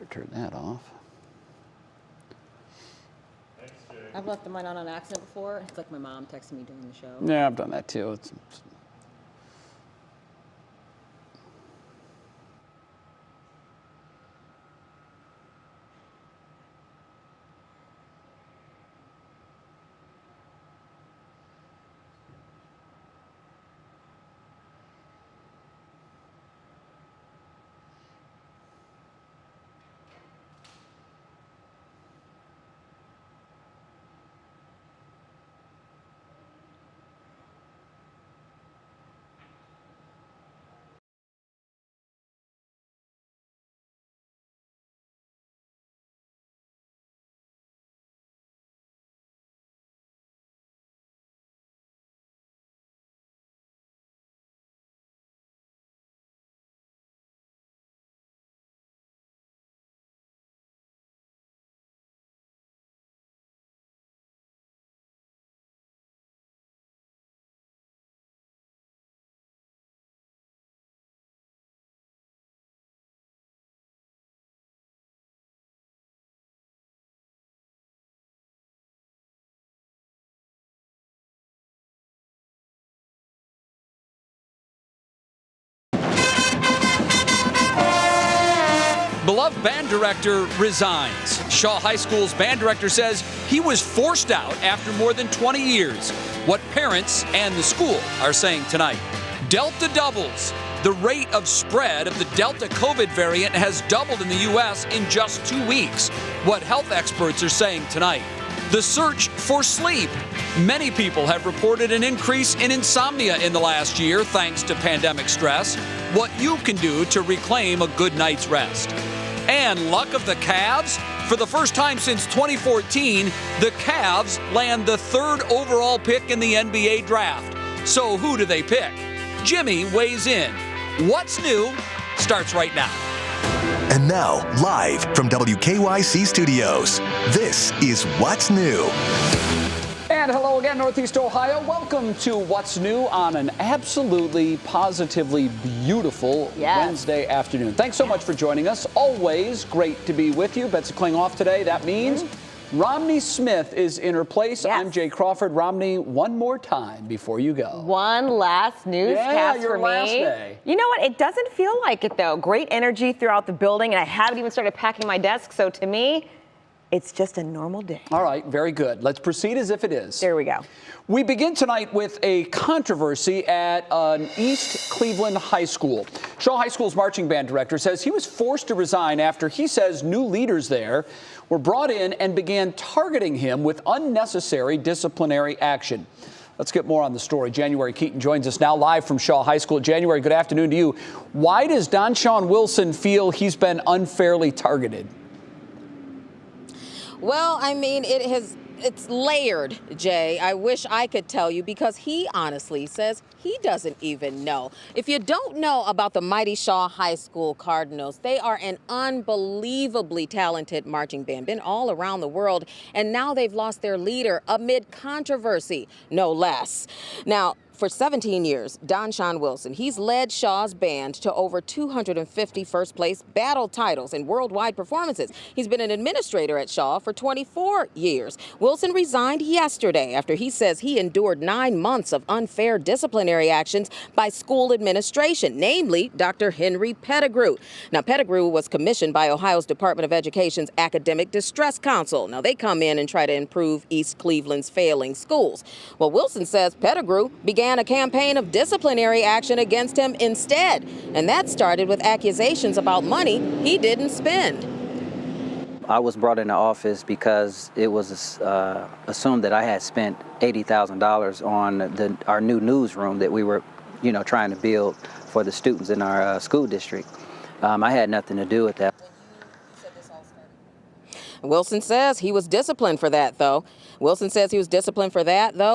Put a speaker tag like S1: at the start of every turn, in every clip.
S1: turn that off.
S2: I've left mine on accident before. It's like my mom texting me during the show.
S1: Yeah, I've done that too. It's
S3: Beloved band director resigns. Shaw High School's band director says he was forced out after more than 20 years. What parents and the school are saying tonight. Delta doubles. The rate of spread of the Delta COVID variant has doubled in the U.S. in just 2 weeks. What health experts are saying tonight. The search for sleep. Many people have reported an increase in insomnia in the last year thanks to pandemic stress. What you can do to reclaim a good night's rest. And luck of the Cavs. For the first time since 2014, the Cavs land the 3rd overall pick in the NBA draft. So who do they pick? Jimmy weighs in. What's new starts right now.
S4: And now, live from WKYC Studios, this is What's New.
S1: And hello again, Northeast Ohio. Welcome to What's New on an absolutely, positively beautiful Wednesday afternoon. Thanks so much for joining us. Always great to be with you. Betsy Kling off today. That means Romney Smith is in her place. I'm Jay Crawford. Romney, one more time before you go.
S5: One last newscast for me.
S1: Last day.
S5: You know what? It doesn't feel like it, though. Great energy throughout the building, and I haven't even started packing my desk. So to me, it's just a normal day.
S1: All right, very good. Let's proceed as if it is.
S5: There we go.
S1: We begin tonight with a controversy at an East Cleveland high school. Shaw High School's marching band director says he was forced to resign after he says new leaders there were brought in and began targeting him with unnecessary disciplinary action. Let's get more on the story. January Keaton joins us now live from Shaw High School. January, good afternoon to you. Why does Don-Shawn Wilson feel he's been unfairly targeted?
S2: Well, I mean, it's layered, Jay. I wish I could tell you because he honestly says he doesn't even know. If you don't know about the mighty Shaw High School Cardinals, they are an unbelievably talented marching band, been all around the world, and now they've lost their leader amid controversy, no less. Now, for 17 years, Don-Shawn Wilson, he's led Shaw's band to over 250 first-place battle titles and worldwide performances. He's been an administrator at Shaw for 24 years. Wilson resigned yesterday after he says he endured 9 months of unfair disciplinary actions by school administration, namely Dr. Henry Pettigrew. Now, Pettigrew was commissioned by Ohio's Department of Education's Academic Distress Council. Now, they come in and try to improve East Cleveland's failing schools. Well, Wilson says Pettigrew began a campaign of disciplinary action against him instead. And that started with accusations about money he didn't spend.
S6: I was brought into office because it was assumed that I had spent $80,000 on our new newsroom that we were, trying to build for the students in our school district. I had nothing to do with that.
S2: Wilson says he was disciplined for that, though.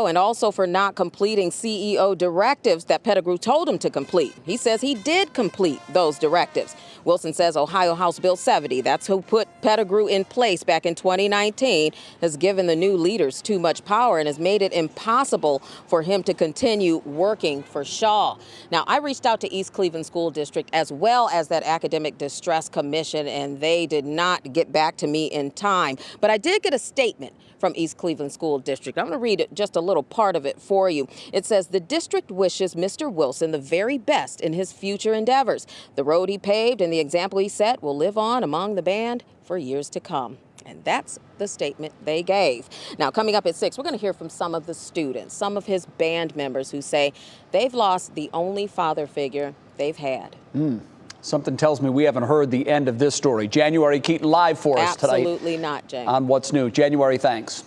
S2: And also for not completing CEO directives that Pettigrew told him to complete. He says he did complete those directives. Wilson says Ohio House Bill 70, that's who put Pettigrew in place back in 2019, has given the new leaders too much power and has made it impossible for him to continue working for Shaw. Now, I reached out to East Cleveland School District as well as that Academic Distress Commission, and they did not get back to me in time. But I did get a statement from East Cleveland School District. I'm going to read just a little part of it for you. It says, the district wishes Mr. Wilson the very best in his future endeavors. The road he paved and the example he set will live on among the band for years to come. And that's the statement they gave. Now, coming up at 6, we're going to hear from some of the students, some of his band members who say they've lost the only father figure they've had.
S1: Something tells me we haven't heard the end of this story. January Keaton live for us tonight.
S2: Absolutely not, Jay.
S1: On What's New. January, thanks.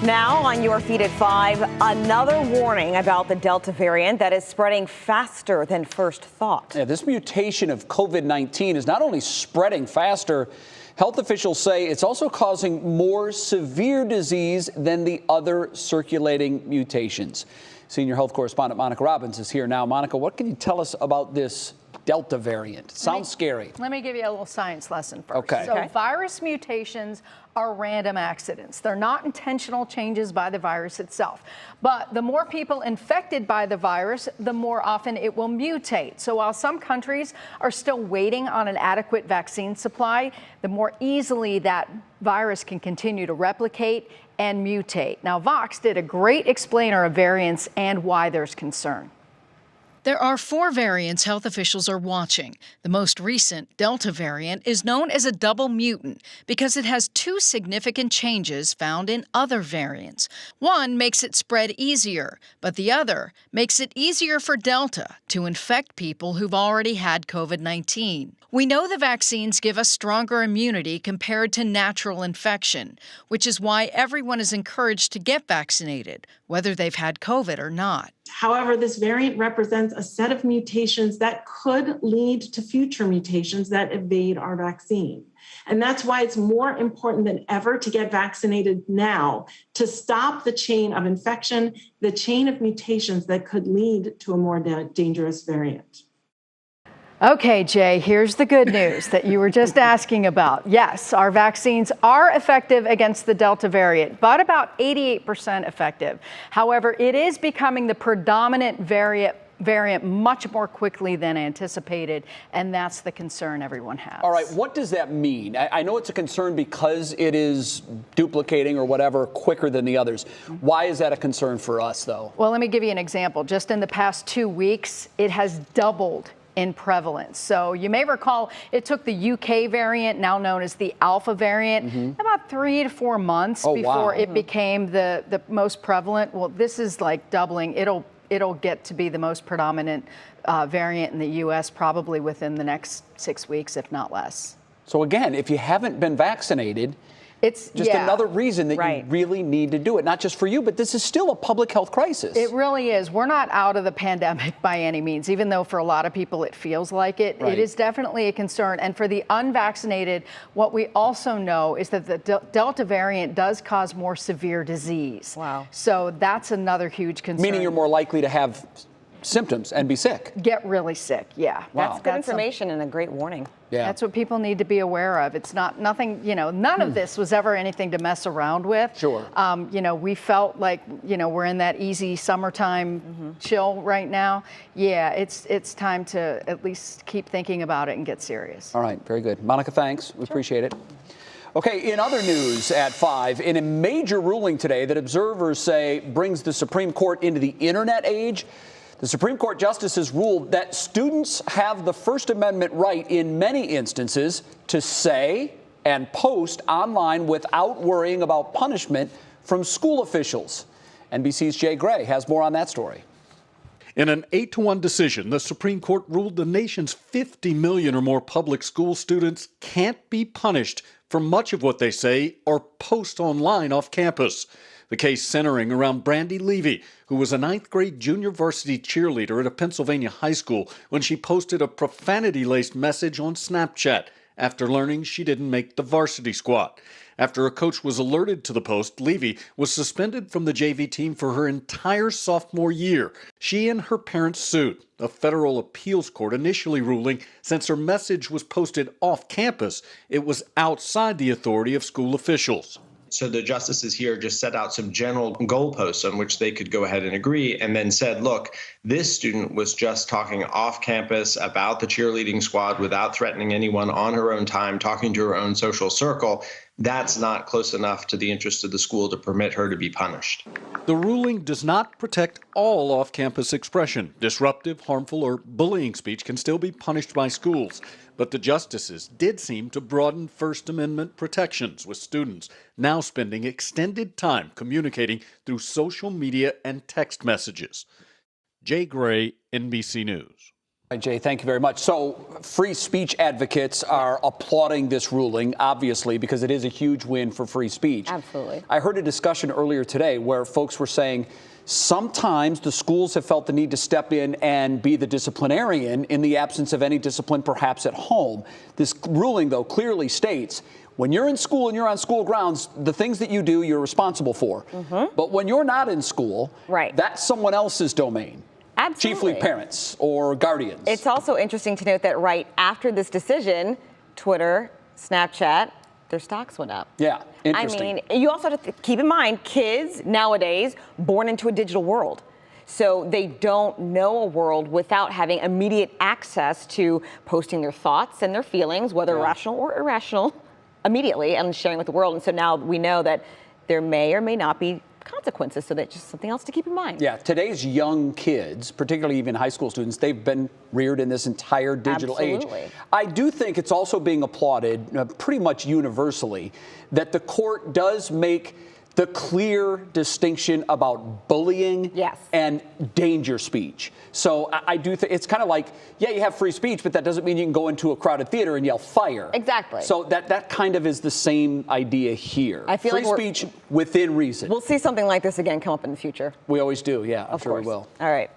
S5: Now on your feed at 5, another warning about the Delta variant that is spreading faster than first thought.
S1: Yeah, this mutation of COVID-19 is not only spreading faster, health officials say it's also causing more severe disease than the other circulating mutations. Senior health correspondent Monica Robbins is here now. Monica, what can you tell us about this Delta variant? Sounds scary.
S7: Let me give you a little science lesson first.
S1: Okay.
S7: So virus mutations are random accidents. They're not intentional changes by the virus itself. But the more people infected by the virus, the more often it will mutate. So while some countries are still waiting on an adequate vaccine supply, the more easily that virus can continue to replicate and mutate. Now, Vox did a great explainer of variants and why there's concern.
S8: There are 4 variants health officials are watching. The most recent, Delta variant, is known as a double mutant because it has 2 significant changes found in other variants. One makes it spread easier, but the other makes it easier for Delta to infect people who've already had COVID-19. We know the vaccines give us stronger immunity compared to natural infection, which is why everyone is encouraged to get vaccinated, whether they've had COVID or not.
S9: However, this variant represents a set of mutations that could lead to future mutations that evade our vaccine. And that's why it's more important than ever to get vaccinated now to stop the chain of infection, the chain of mutations that could lead to a more dangerous variant.
S7: Okay, Jay, here's the good news that you were just asking about. Yes, our vaccines are effective against the Delta variant, but about 88% effective. However, it is becoming the predominant variant much more quickly than anticipated, and that's the concern everyone has.
S1: All right, what does that mean? I know it's a concern because it is duplicating or whatever quicker than the others. Why is that a concern for us, though?
S7: Well, let me give you an example. Just in the past 2 weeks, it has doubled in prevalence. So you may recall it took the UK variant, now known as the Alpha variant, about 3 to 4 months before it became the most prevalent. Well, this is like doubling. It'll get to be the most predominant variant in the U.S. probably within the next 6 weeks, if not less.
S1: So again, if you haven't been vaccinated, it's just another reason that you really need to do it. Not just for you, but this is still a public health crisis.
S7: It really is. We're not out of the pandemic by any means, even though for a lot of people it feels like it. It is definitely a concern. And for the unvaccinated, what we also know is that the Delta variant does cause more severe disease. Wow. So that's another huge concern.
S1: Meaning you're more likely to have symptoms and be sick.
S7: Get really sick, yeah.
S1: Wow.
S5: That's good information and a great warning.
S1: Yeah.
S7: That's what people need to be aware of. It's nothing, none of this was ever anything to mess around with.
S1: Sure.
S7: We felt like, we're in that easy summertime chill right now. Yeah, it's time to at least keep thinking about it and get serious.
S1: All right, very good. Monica, thanks. We appreciate it. Okay, in other news at 5, in a major ruling today that observers say brings the Supreme Court into the internet age, the Supreme Court justices ruled that students have the First Amendment right in many instances to say and post online without worrying about punishment from school officials. NBC's Jay Gray has more on that story.
S10: In an 8-1 decision, the Supreme Court ruled the nation's 50 million or more public school students can't be punished for much of what they say or post online off campus. The case centering around Brandy Levy, who was a 9th grade junior varsity cheerleader at a Pennsylvania high school when she posted a profanity-laced message on Snapchat after learning she didn't make the varsity squad. After a coach was alerted to the post, Levy was suspended from the JV team for her entire sophomore year. She and her parents sued, a federal appeals court initially ruling since her message was posted off campus, it was outside the authority of school officials.
S11: So the justices here just set out some general goalposts on which they could go ahead and agree, and then said, look, this student was just talking off campus about the cheerleading squad without threatening anyone on her own time, talking to her own social circle. That's not close enough to the interest of the school to permit her to be punished.
S10: The ruling does not protect all off-campus expression. Disruptive, harmful, or bullying speech can still be punished by schools. But the justices did seem to broaden First Amendment protections, with students now spending extended time communicating through social media and text messages. Jay Gray, NBC News.
S1: Hi, Jay, thank you very much. So free speech advocates are applauding this ruling, obviously, because it is a huge win for free speech.
S5: Absolutely.
S1: I heard a discussion earlier today where folks were saying sometimes the schools have felt the need to step in and be the disciplinarian in the absence of any discipline, perhaps at home. This ruling, though, clearly states when you're in school and you're on school grounds, the things that you do, you're responsible for. But when you're not in school, that's someone else's domain.
S5: Absolutely.
S1: Chiefly parents or guardians.
S5: It's also interesting to note that right after this decision, Twitter, Snapchat, their stocks went up.
S1: Yeah, interesting.
S5: I mean, you also have to keep in mind, kids nowadays born into a digital world. So they don't know a world without having immediate access to posting their thoughts and their feelings, whether rational or irrational, immediately and sharing with the world. And so now we know that there may or may not be consequences, so that's just something else to keep in mind.
S1: Yeah, today's young kids, particularly even high school students, they've been reared in this entire digital age. I do think it's also being applauded pretty much universally that the court does make the clear distinction about bullying and danger speech. So I do think it's kind of like, yeah, you have free speech, but that doesn't mean you can go into a crowded theater and yell fire.
S5: Exactly.
S1: So that kind of is the same idea here.
S5: I feel
S1: free
S5: like
S1: speech within reason.
S5: We'll see something like this again come up in the future.
S1: We always do, yeah, I'm sure we will.
S5: All right.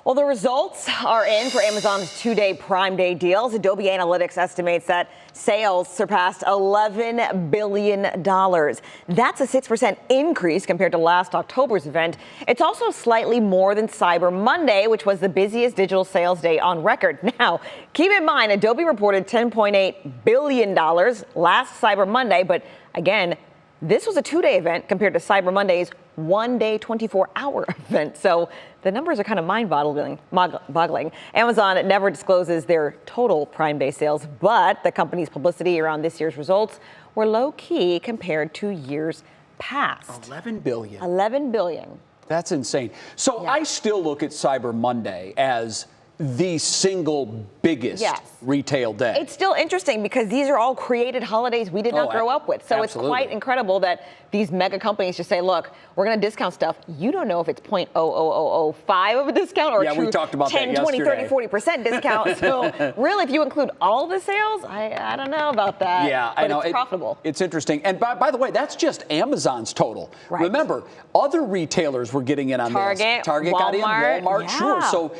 S5: Well, the results are in for Amazon's two-day Prime Day deals. Adobe Analytics estimates that sales surpassed $11 billion. That's a 6% increase compared to last October's event. It's also slightly more than Cyber Monday, which was the busiest digital sales day on record. Now, keep in mind, Adobe reported $10.8 billion last Cyber Monday, but again, this was a two-day event compared to Cyber Monday's one-day, 24-hour event. So the numbers are kind of mind-boggling. Amazon never discloses their total Prime Day sales, but the company's publicity around this year's results were low-key compared to years past.
S1: $11 billion.
S5: $11 billion.
S1: That's insane. So I still look at Cyber Monday as the single biggest retail day.
S5: It's still interesting because these are all created holidays we did not grow up with. So it's quite incredible that these mega companies just say, look, we're going to discount stuff. You don't know if it's 0.00005 of a discount or a true
S1: we talked about
S5: 10,
S1: that
S5: 20, 30,
S1: yesterday.
S5: 40% discount. So really, if you include all the sales, I don't know about that.
S1: Yeah,
S5: but
S1: I know.
S5: It's profitable.
S1: It's interesting. And by the way, that's just Amazon's total.
S5: Right.
S1: Remember, other retailers were getting in on this. Target
S5: Walmart,
S1: got in, Walmart, sure.
S5: yeah.
S1: So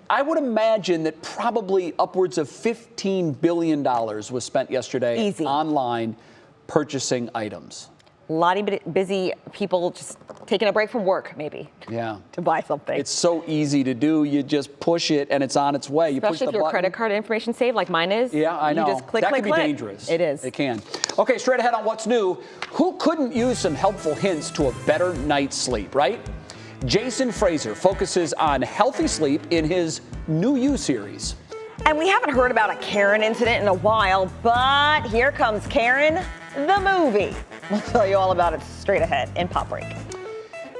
S1: I would imagine that probably upwards of $15 billion was spent yesterday online purchasing items.
S5: A lot of busy people just taking a break from work, maybe.
S1: Yeah.
S5: To buy something.
S1: It's so easy to do. You just push it and it's on its way. You
S5: Especially
S1: push the
S5: if your
S1: button.
S5: credit card information saved, like mine is.
S1: Yeah, I know.
S5: You just click,
S1: that
S5: click,
S1: can be
S5: click.
S1: dangerous.
S5: It is.
S1: It can. Okay, straight ahead on what's new. Who couldn't use some helpful hints to a better night's sleep, right? Jason Frazer focuses on healthy sleep in his New You series.
S5: And we haven't heard about a Karen incident in a while, but here comes Karen, the movie. We'll tell you all about it straight ahead in Pop Break.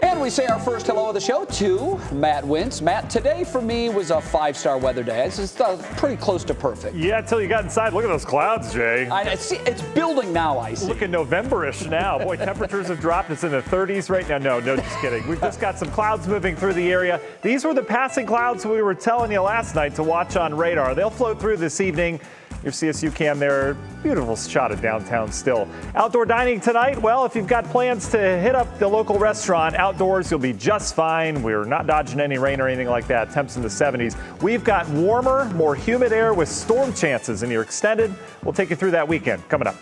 S1: And we say our first hello of the show to Matt Wintz. Matt, today for me was a 5-star weather day. It's just, pretty close to perfect.
S12: Yeah, until you got inside. Look at those clouds, Jay.
S1: I see, it's building now, I see.
S12: Looking November-ish now. Boy, temperatures have dropped. It's in the 30s right now. No, just kidding. We've just got some clouds moving through the area. These were the passing clouds we were telling you last night to watch on radar. They'll float through this evening. Your CSU cam there, beautiful shot of downtown still. Outdoor dining tonight, well, if you've got plans to hit up the local restaurant, outdoor outdoors, you'll be just fine. We're not dodging any rain or anything like that. Temps in the 70s. We've got warmer, more humid air with storm chances in your extended. We'll take you through that weekend coming up.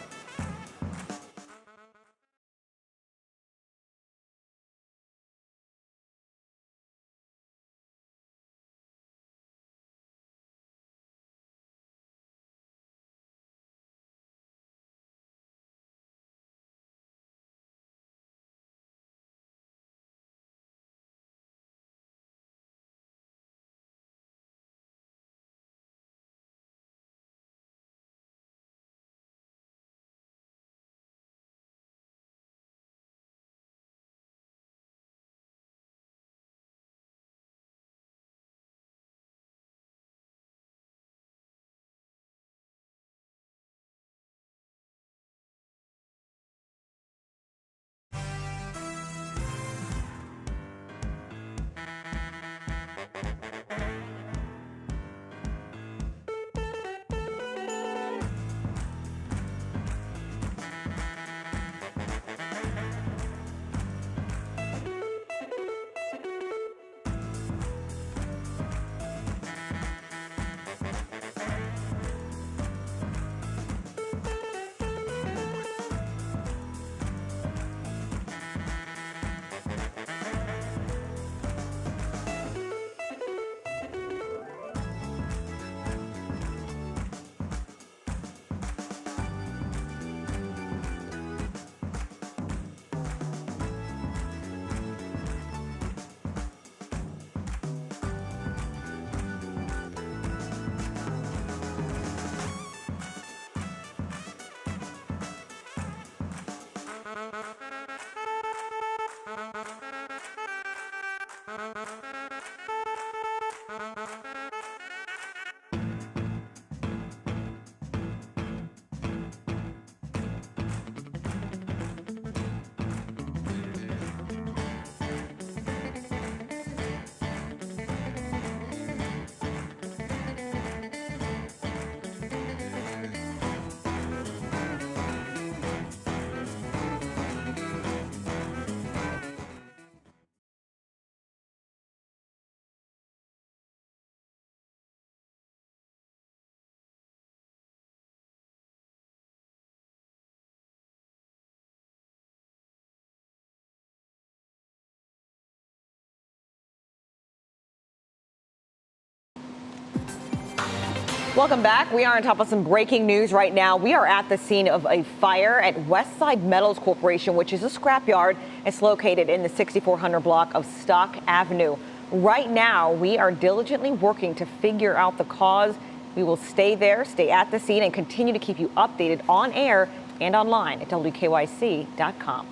S5: Welcome back. We are on top of some breaking news right now. We are at the scene of a fire at Westside Metals Corporation, which is a scrapyard. It's located in the 6400 block of Stock Avenue. Right now, we are diligently working to figure out the cause. We will stay there, stay at the scene, and continue to keep you updated on air and online at WKYC.com.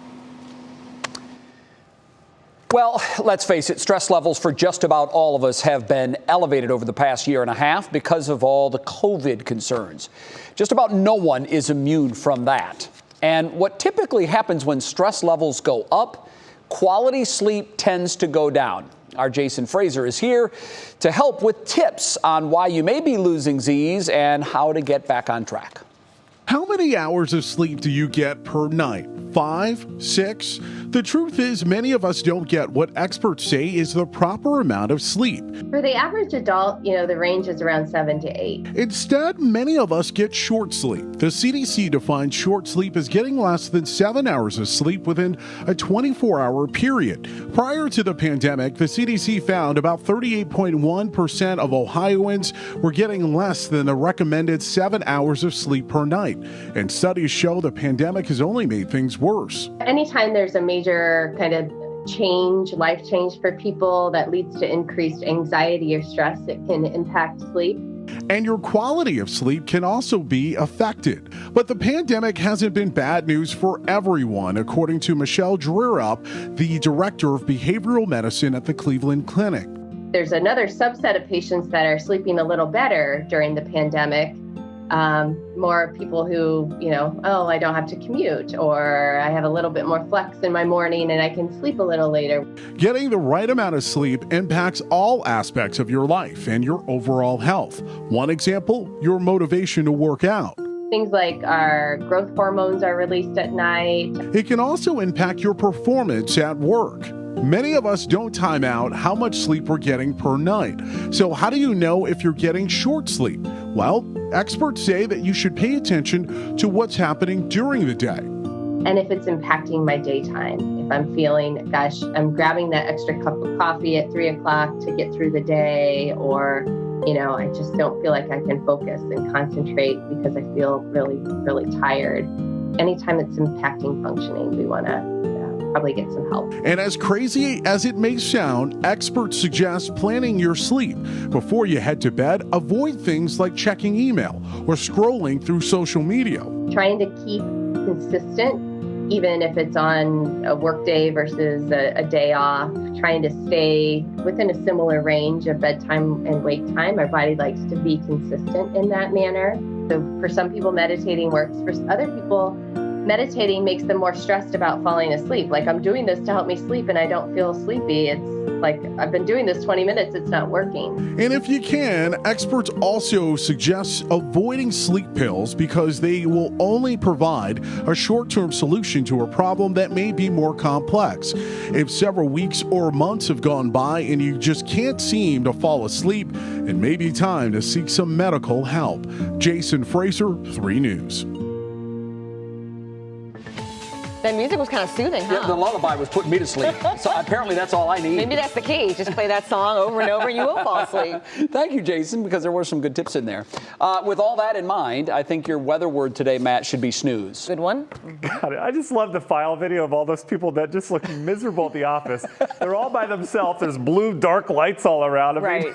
S1: Well, let's face it, stress levels for just about all of us have been elevated over the past year and a half because of all the COVID concerns. Just about no one is immune from that. And what typically happens when stress levels go up, quality sleep tends to go down. Our Jason Frazer is here to help with tips on why you may be losing Z's and how to get back on track.
S13: How many hours of sleep do you get per night? 5? 6? The truth is, many of us don't get what experts say is the proper amount of sleep.
S14: For the average adult, the range is around 7 to 8.
S13: Instead, many of us get short sleep. The CDC defines short sleep as getting less than 7 hours of sleep within a 24-hour period. Prior to the pandemic, the CDC found about 38.1% of Ohioans were getting less than the recommended 7 hours of sleep per night. And studies show the pandemic has only made things worse.
S14: Anytime there's a major kind of life change for people that leads to increased anxiety or stress, it can impact sleep.
S13: And your quality of sleep can also be affected. But the pandemic hasn't been bad news for everyone, according to Michelle Dreerup, the director of behavioral medicine at the Cleveland Clinic.
S14: There's another subset of patients that are sleeping a little better during the pandemic. More people who, I don't have to commute, or I have a little bit more flex in my morning and I can sleep a little later.
S13: Getting the right amount of sleep impacts all aspects of your life and your overall health. One example, your motivation to work out.
S14: Things like our growth hormones are released at night.
S13: It can also impact your performance at work. Many of us don't time out how much sleep we're getting per night. So how do you know if you're getting short sleep? Well, experts say that you should pay attention to what's happening during the day.
S14: And if it's impacting my daytime, if I'm feeling, gosh, I'm grabbing that extra cup of coffee at 3 o'clock to get through the day, or, I just don't feel like I can focus and concentrate because I feel really, really tired. Anytime it's impacting functioning, we want to probably get some help.
S13: And as crazy as it may sound, experts suggest planning your sleep. Before you head to bed, avoid things like checking email or scrolling through social media.
S14: Trying to keep consistent, even if it's on a work day versus a day off, trying to stay within a similar range of bedtime and wake time. Our body likes to be consistent in that manner. So for some people, meditating works. For other people, meditating makes them more stressed about falling asleep. Like, I'm doing this to help me sleep and I don't feel sleepy. It's like, I've been doing this 20 minutes, it's not working.
S13: And if you can, experts also suggest avoiding sleep pills because they will only provide a short-term solution to a problem that may be more complex. If several weeks or months have gone by and you just can't seem to fall asleep, it may be time to seek some medical help. Jason Frazer, 3 News.
S5: That music was kind of soothing, huh?
S1: Yeah, the lullaby was putting me to sleep. So apparently that's all I need.
S5: Maybe that's the key. Just play that song over and over and you will fall asleep.
S1: Thank you, Jason, because there were some good tips in there. With all that in mind, I think your weather word today, Matt, should be snooze.
S5: Good one.
S12: God, I just love the file video of all those people that just look miserable at the office. They're all by themselves. There's blue, dark lights all around.
S5: Right.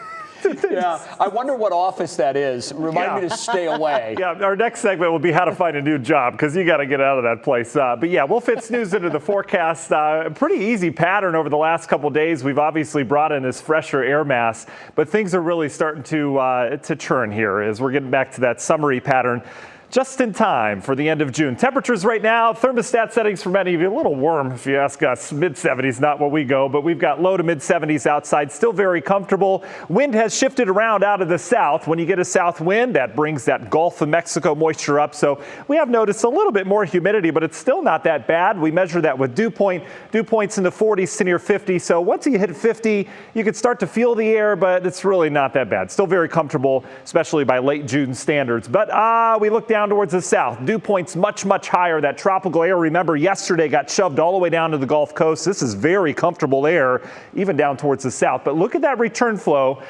S1: Yeah, I wonder what office that is. Remind me to stay away.
S12: Yeah, our next segment will be how to find a new job, because you got to get out of that place. But yeah, we'll fit snooze into the forecast. A pretty easy pattern over the last couple days. We've obviously brought in this fresher air mass, but things are really starting to churn here as we're getting back to that summery pattern. Just in time for the end of June. Temperatures right now, thermostat settings for many of you, a little warm if you ask us. Mid-70s, not what we go, but we've got low to mid-70s outside, still very comfortable. Wind has shifted around out of the south. When you get a south wind, that brings that Gulf of Mexico moisture up. So we have noticed a little bit more humidity, but it's still not that bad. We measure that with dew points in the 40s to near 50. So once you hit 50, you can start to feel the air, but it's really not that bad. Still very comfortable, especially by late June standards. But we look down towards the south. Dew points much, much higher. That tropical air, remember, yesterday got shoved all the way down to the Gulf Coast. This is very comfortable air, even down towards the south. But look at that return flow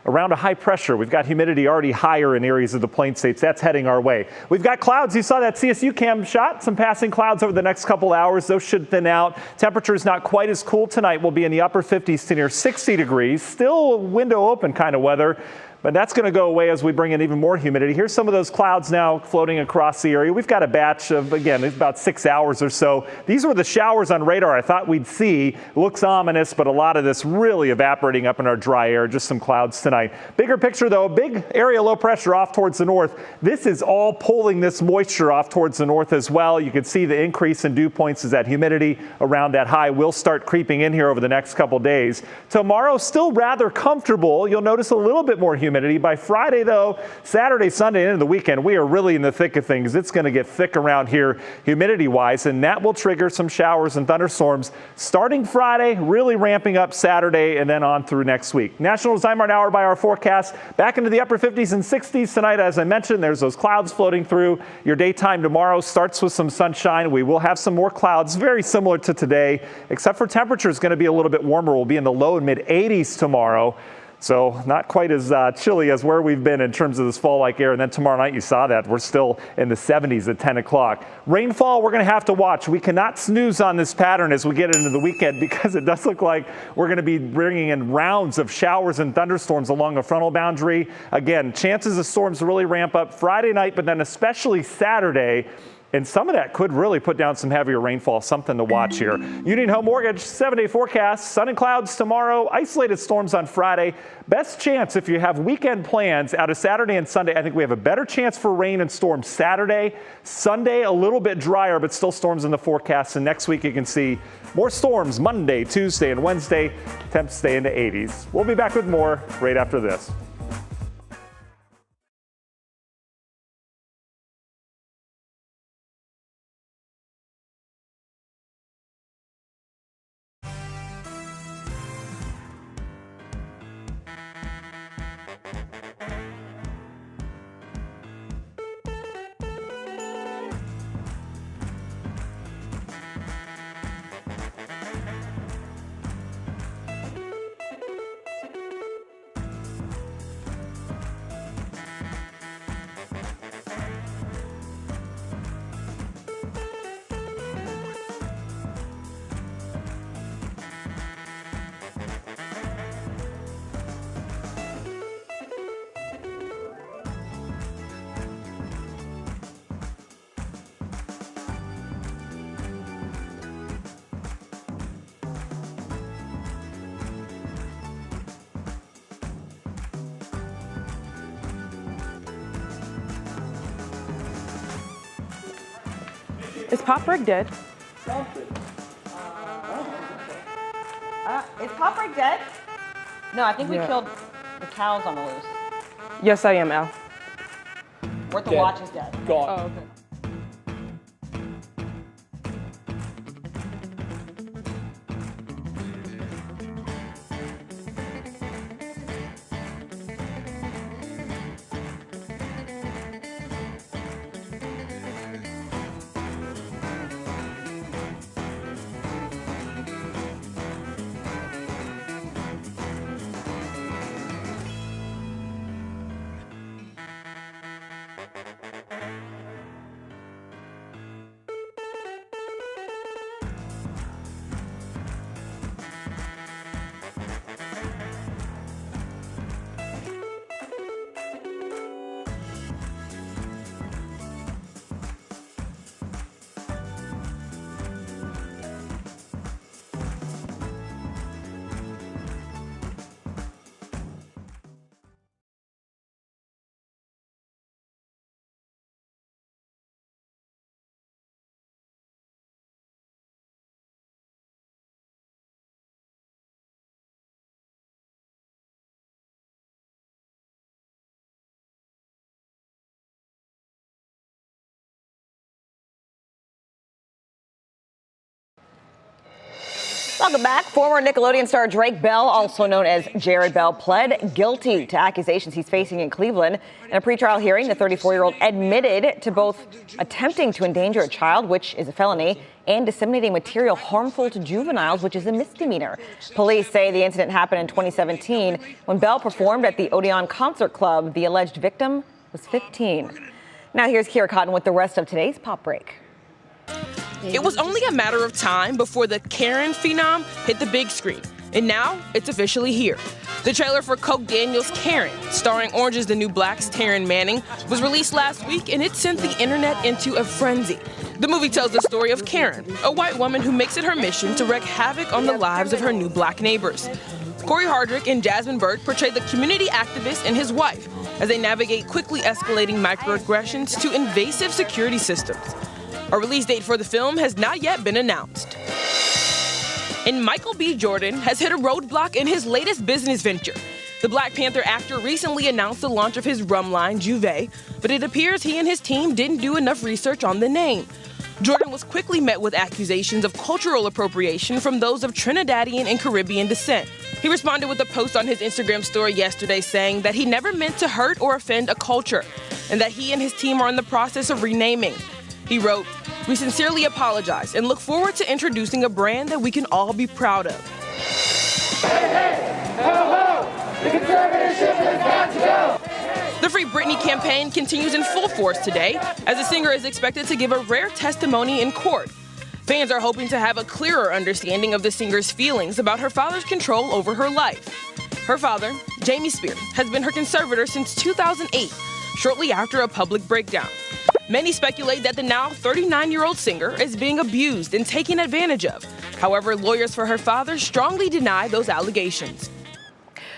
S12: around a high pressure. We've got humidity already higher in areas of the plain states. That's heading our way. We've got clouds. You saw that CSU cam shot. Some passing clouds over the next couple hours. Those should thin out. Temperatures not quite as cool tonight. We'll be in the upper 50s to near 60 degrees. Still window open kind of weather. But that's going to go away as we bring in even more humidity. Here's some of those clouds now floating across the area. We've got a batch of, again, it's about 6 hours or so. These were the showers on radar I thought we'd see. Looks ominous, but a lot of this really evaporating up in our dry air. Just some clouds tonight. Bigger picture, though, big area low pressure off towards the north. This is all pulling this moisture off towards the north as well. You can see the increase in dew points as that humidity around that high will start creeping in here over the next couple days. Tomorrow, still rather comfortable. You'll notice a little bit more humidity. By Friday, though, Saturday, Sunday, into the weekend, we are really in the thick of things. It's going to get thick around here humidity-wise, and that will trigger some showers and thunderstorms starting Friday, really ramping up Saturday, and then on through next week. National Design Mart hour by our forecast, back into the upper 50s and 60s tonight. As I mentioned, there's those clouds floating through. Your daytime tomorrow starts with some sunshine. We will have some more clouds, very similar to today, except for temperature is going to be a little bit warmer. We'll be in the low and mid 80s tomorrow. So not quite as chilly as where we've been in terms of this fall-like air. And then tomorrow night, you saw that. We're still in the 70s at 10 o'clock. Rainfall, we're going to have to watch. We cannot snooze on this pattern as we get into the weekend because it does look like we're going to be bringing in rounds of showers and thunderstorms along the frontal boundary. Again, chances of storms really ramp up Friday night, but then especially Saturday. And some of that could really put down some heavier rainfall, something to watch here. Union Home Mortgage, 7-day forecast, sun and clouds tomorrow, isolated storms on Friday. Best chance if you have weekend plans out of Saturday and Sunday, I think we have a better chance for rain and storms Saturday. Sunday, a little bit drier, but still storms in the forecast. And next week you can see more storms Monday, Tuesday, and Wednesday. Temps stay in the 80s. We'll be back with more right after this.
S15: Is Pop Break dead?
S5: Is Pop Break dead? No, I think we killed the cows on the loose.
S15: Yes, I am, Al.
S5: Worth the watch is dead.
S1: Gone.
S15: Oh, okay.
S5: Welcome back. Former Nickelodeon star Drake Bell, also known as Jared Bell, pled guilty to accusations he's facing in Cleveland. In a pretrial hearing, the 34-year-old admitted to both attempting to endanger a child, which is a felony, and disseminating material harmful to juveniles, which is a misdemeanor. Police say the incident happened in 2017 when Bell performed at the Odeon Concert Club. The alleged victim was 15. Now here's Kira Cotton with the rest of today's Pop Break.
S16: It was only a matter of time before the Karen phenom hit the big screen, and now it's officially here. The trailer for Coke Daniels' Karen, starring Orange is the New Black's Taryn Manning, was released last week, and it sent the internet into a frenzy. The movie tells the story of Karen, a white woman who makes it her mission to wreak havoc on the lives of her new black neighbors. Corey Hardrick and Jasmine Burke portray the community activist and his wife as they navigate quickly escalating microaggressions to invasive security systems. A release date for the film has not yet been announced. And Michael B. Jordan has hit a roadblock in his latest business venture. The Black Panther actor recently announced the launch of his rum line, Juve, but it appears he and his team didn't do enough research on the name. Jordan was quickly met with accusations of cultural appropriation from those of Trinidadian and Caribbean descent. He responded with a post on his Instagram story yesterday saying that he never meant to hurt or offend a culture, and that he and his team are in the process of renaming. He wrote, "We sincerely apologize and look forward to introducing a brand that we can all be proud of."
S17: Hey, hey, ho, ho, the conservatorship has got to go.
S16: The Free Britney campaign continues in full force today, as the singer is expected to give a rare testimony in court. Fans are hoping to have a clearer understanding of the singer's feelings about her father's control over her life. Her father, Jamie Spears, has been her conservator since 2008, shortly after a public breakdown. Many speculate that the now 39-year-old singer is being abused and taken advantage of. However, lawyers for her father strongly deny those allegations.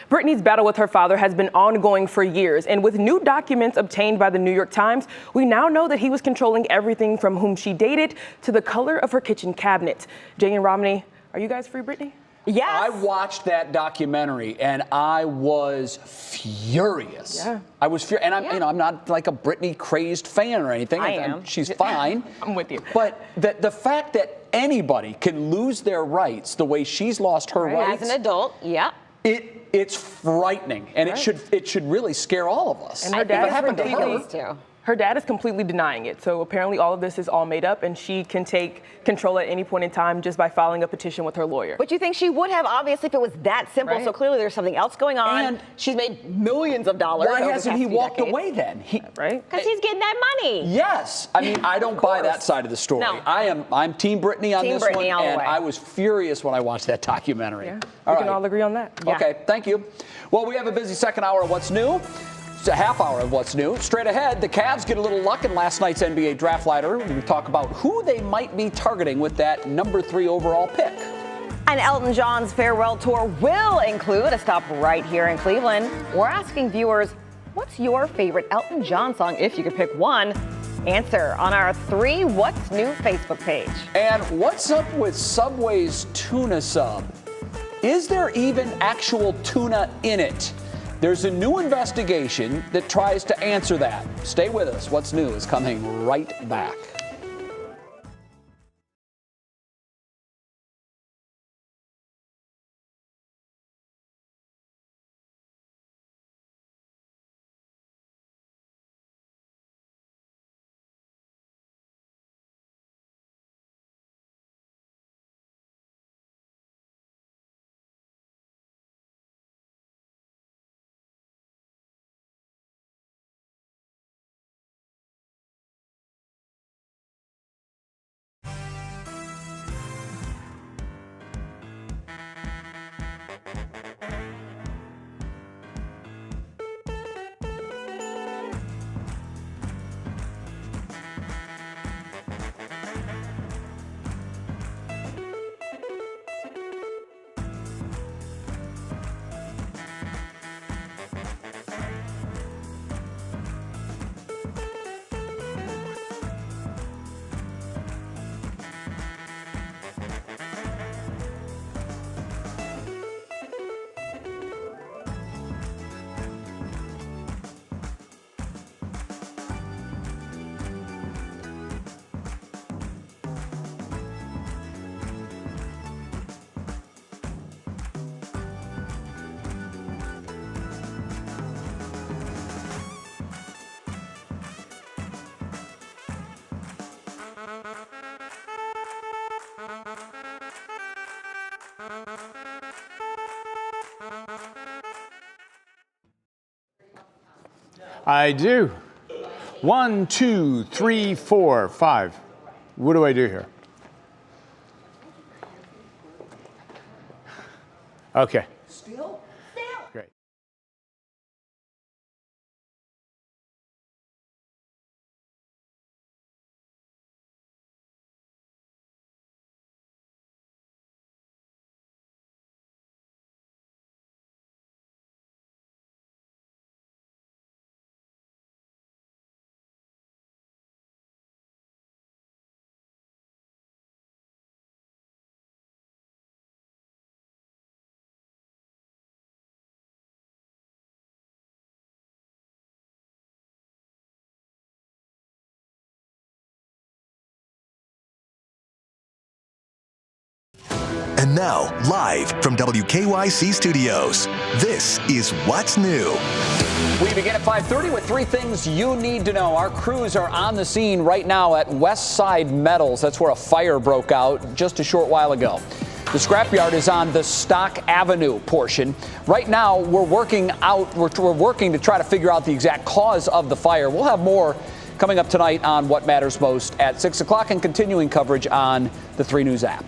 S15: Britney's battle with her father has been ongoing for years, and with new documents obtained by the New York Times, we now know that he was controlling everything from whom she dated to the color of her kitchen cabinet. Jay and Romney, are you guys free Britney?
S5: Yes.
S1: I watched that documentary and I was furious.
S15: Yeah.
S1: I was furious, and I'm not like a Britney crazed fan or anything.
S5: I am.
S1: She's fine.
S15: I'm with you.
S1: But the fact that anybody can lose their rights the way she's lost her rights
S5: As an adult, yeah.
S1: It's frightening, and it should really scare all of us.
S15: And her
S1: If
S15: dad
S1: it happened to her.
S15: Her dad is completely denying it. So apparently all of this is all made up, and she can take control at any point in time just by filing a petition with her lawyer.
S5: But you think she would have, obviously, if it was that simple. Right. So clearly there's something else going on. And she's made millions of dollars.
S1: Why hasn't he walked away then?
S15: Right?
S5: Because he's getting that money.
S1: Yes. I mean, I don't buy that side of the story.
S5: No.
S1: I'm Team Britney on
S5: Team
S1: this
S5: Britney
S1: one,
S5: all the
S1: and
S5: way.
S1: I was furious when I watched that documentary.
S15: Yeah. We can all agree on that.
S5: Yeah.
S1: Okay, thank you. Well, we have a busy second hour of What's New. It's a half hour of What's New. Straight ahead, the Cavs get a little luck in last night's NBA draft ladder. We talk about who they might be targeting with that number 3 overall pick.
S5: And Elton John's farewell tour will include a stop right here in Cleveland. We're asking viewers, what's your favorite Elton John song, if you could pick one? Answer on our 3 What's New Facebook page.
S1: And what's up with Subway's tuna sub? Is there even actual tuna in it? There's a new investigation that tries to answer that. Stay with us. What's New is coming right back.
S18: I do. 1, 2, 3, 4, 5. What do I do here? Okay.
S17: Still?
S18: Great.
S4: And now, live from WKYC Studios, this is What's New.
S1: We begin at 5:30 with 3 things you need to know. Our crews are on the scene right now at West Side Metals. That's where a fire broke out just a short while ago. The scrapyard is on the Stock Avenue portion. Right now, we're working to try to figure out the exact cause of the fire. We'll have more coming up tonight on What Matters Most at 6 o'clock and continuing coverage on the 3 News app.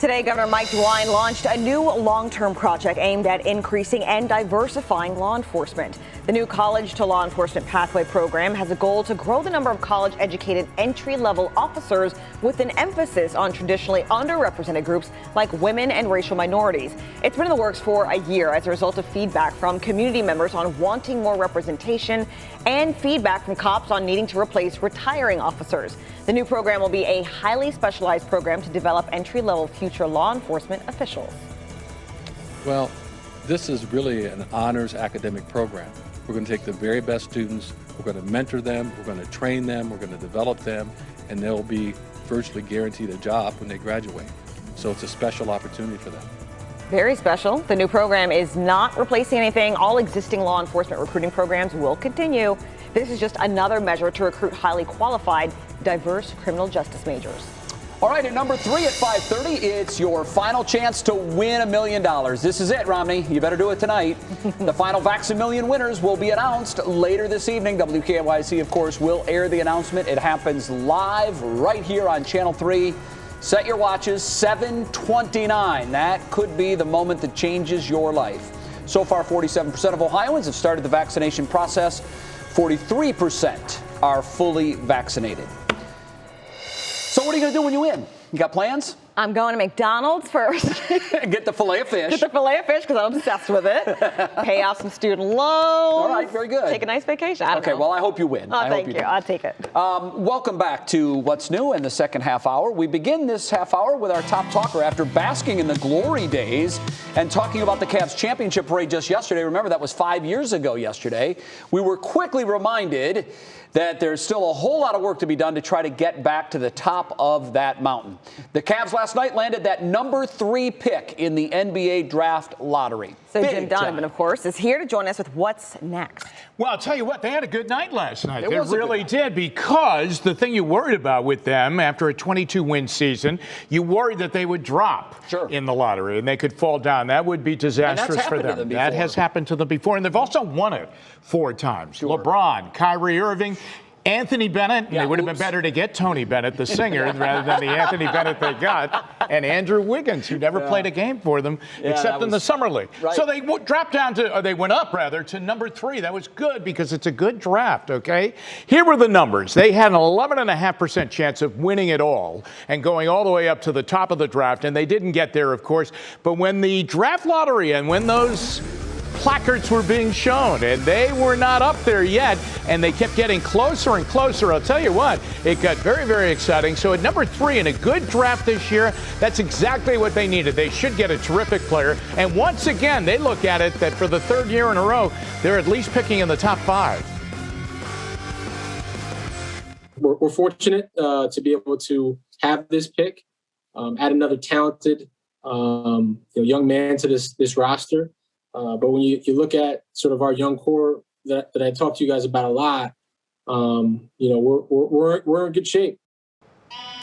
S5: Today, Governor Mike DeWine launched a new long-term project aimed at increasing and diversifying law enforcement. The new College to Law Enforcement Pathway program has a goal to grow the number of college-educated entry-level officers with an emphasis on traditionally underrepresented groups like women and racial minorities. It's been in the works for a year as a result of feedback from community members on wanting more representation and feedback from cops on needing to replace retiring officers. The new program will be a highly specialized program to develop entry-level future law enforcement officials.
S19: Well, this is really an honors academic program. We're going to take the very best students, we're going to mentor them, we're going to train them, we're going to develop them, and they'll be virtually guaranteed a job when they graduate. So it's a special opportunity for them.
S5: Very special. The new program is not replacing anything. All existing law enforcement recruiting programs will continue. This is just another measure to recruit highly qualified, diverse criminal justice majors.
S1: All right, at number 3 at 5:30, it's your final chance to win $1 million. This is it, Romney. You better do it tonight. The final Vax-a-Million winners will be announced later this evening. WKYC, of course, will air the announcement. It happens live right here on Channel 3. Set your watches, 7:29. That could be the moment that changes your life. So far, 47% of Ohioans have started the vaccination process. 43% are fully vaccinated. So what are you going to do when you win? You got plans?
S5: I'm going to McDonald's first.
S1: Get the filet of fish.
S5: Get the filet of fish because I'm obsessed with it. Pay off some student loans.
S1: All right, very good.
S5: Take a nice vacation. I don't know.
S1: Well, I hope you win.
S5: Oh, thank you. I'll take it.
S1: Welcome back to What's New in the second half hour. We begin this half hour with our top talker after basking in the glory days and talking about the Cavs championship parade just yesterday. Remember, that was 5 years ago yesterday. We were quickly reminded that there's still a whole lot of work to be done to try to get back to the top of that mountain. The Cavs last night landed that number 3 pick in the NBA draft lottery.
S5: So Jim Donovan, of course, is here to join us with what's next.
S18: Well, I'll tell you what, they had a good night last night. They really did, because the thing you worried about with them after a 22-win season, you worried that they would drop in the lottery and they could fall down. That would be disastrous for them. That has happened to them before, and they've also won it 4 times. LeBron, Kyrie Irving, Anthony Bennett, and it would have been better to get Tony Bennett, the singer, rather than the Anthony Bennett they got, and Andrew Wiggins, who never played a game for them except in the Summer League. Right. So they dropped down to, or they went up rather, to number 3. That was good because it's a good draft, okay? Here were the numbers. They had an 11.5% chance of winning it all and going all the way up to the top of the draft, and they didn't get there, of course. But when the draft lottery and when those placards were being shown, and they were not up there yet, and they kept getting closer and closer. I'll tell you what, it got very, very exciting. So at number 3 in a good draft this year, that's exactly what they needed. They should get a terrific player. And once again, they look at it that for the 3rd year in a row, they're at least picking in the top 5.
S20: We're fortunate to be able to have this pick, add another talented young man to this roster. But when you look at sort of our young core that I talk to you guys about a lot, we're in good shape.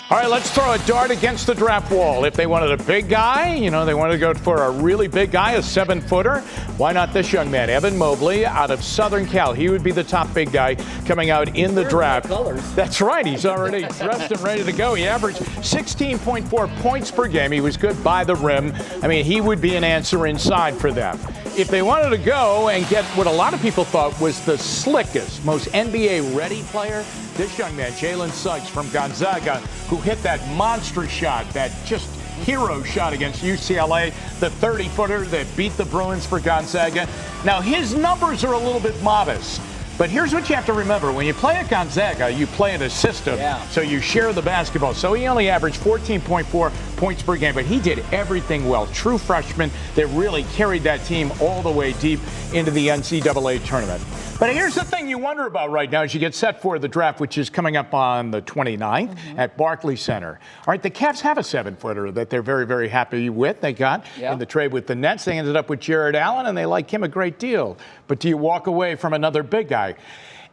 S18: All right, let's throw a dart against the draft wall. If they wanted a big guy, they wanted to go for a really big guy, a 7-footer, why not this young man, Evan Mobley, out of Southern Cal? He would be the top big guy coming out in the draft. That's right. He's already dressed and ready to go. He averaged 16.4 points per game. He was good by the rim. I mean, he would be an answer inside for them. If they wanted to go and get what a lot of people thought was the slickest, most NBA-ready player, this young man, Jalen Suggs from Gonzaga, who hit that monster shot, that just hero shot against UCLA, the 30-footer that beat the Bruins for Gonzaga. Now, his numbers are a little bit modest. But here's what you have to remember. When you play at Gonzaga, you play in a system, so you share the basketball. So he only averaged 14.4 points per game, but he did everything well. True freshman that really carried that team all the way deep into the NCAA tournament. But here's the thing you wonder about right now as you get set for the draft, which is coming up on the 29th at Barclays Center. All right, the Cavs have a 7-footer that they're very, very happy with. They got in the trade with the Nets. They ended up with Jared Allen, and they like him a great deal. But do you walk away from another big guy?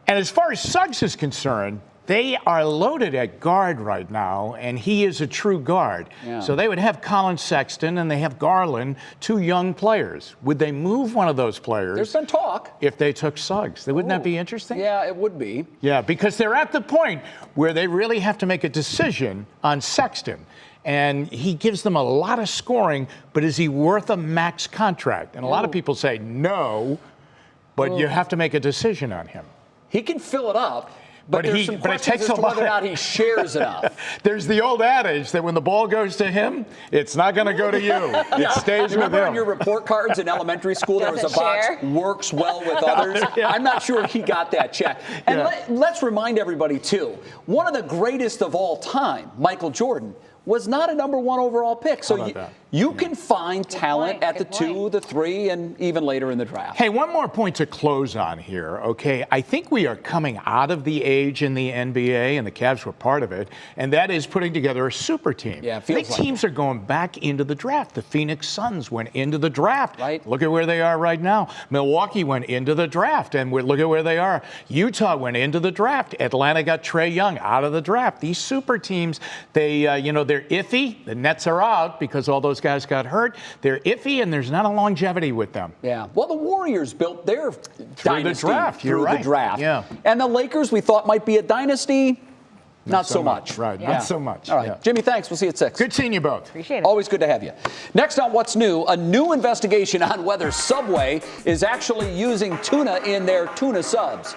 S18: And as far as Suggs is concerned, they are loaded at guard right now, and he is a true guard. So they would have Colin Sexton and they have Garland, 2 young players. Would they move one of those players?
S1: There's been talk.
S18: If they took Suggs. Wouldn't that be interesting?
S1: Yeah, it would be.
S18: Yeah, because they're at the point where they really have to make a decision on Sexton. And he gives them a lot of scoring, but is he worth a max contract? And a lot of people say no, but you have to make a decision on him.
S1: He can fill it up. But there's some questions as to whether or not he shares enough.
S18: There's the old adage that when the ball goes to him, it's not going to go to you. It stays with him.
S1: Remember on your report cards in elementary school, there was a box, works well with others? I'm not sure he got that check. And let's remind everybody, too, one of the greatest of all time, Michael Jordan, was not a number 1 overall pick. So you can find talent at the 2, the 3, and even later in the draft.
S18: Hey, one more point to close on here, okay? I think we are coming out of the age in the NBA, and the Cavs were part of it, and that is putting together a super team.
S1: Yeah,
S18: I think teams are going back into the draft. The Phoenix Suns went into the draft.
S1: Right.
S18: Look at where they are right now. Milwaukee went into the draft, and look at where they are. Utah went into the draft. Atlanta got Trae Young out of the draft. These super teams, they're iffy. The Nets are out because all those guys got hurt. They're iffy, and there's not a longevity with them.
S1: Yeah. Well, the Warriors built their dynasty
S18: the draft.
S1: through the draft. Yeah. And the Lakers, we thought might be a dynasty. Not so much.
S18: Right. Not so much.
S1: All right. Jimmy, thanks. We'll see you at 6.
S18: Good seeing you both.
S5: Appreciate it.
S1: Always good to have you. Next on What's New, a new investigation on whether Subway is actually using tuna in their tuna subs.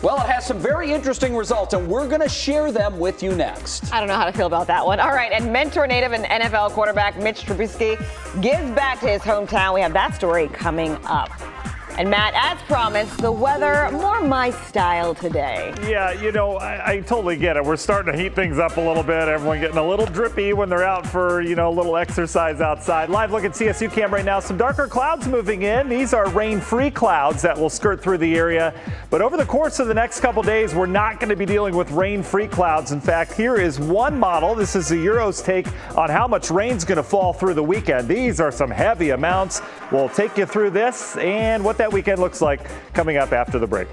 S1: Well, it has some very interesting results, and we're going to share them with you next.
S5: I don't know how to feel about that one. All right, and mentor native and NFL quarterback Mitch Trubisky gives back to his hometown. We have that story coming up. And Matt, as promised, the weather more my style today.
S12: Yeah, I totally get it. We're starting to heat things up a little bit. Everyone getting a little drippy when they're out for, a little exercise outside. Live look at CSU cam right now. Some darker clouds moving in. These are rain-free clouds that will skirt through the area. But over the course of the next couple days, we're not going to be dealing with rain-free clouds. In fact, here is one model. This is the Euro's take on how much rain's going to fall through the weekend. These are some heavy amounts. We'll take you through this and what that weekend looks like coming up after the break.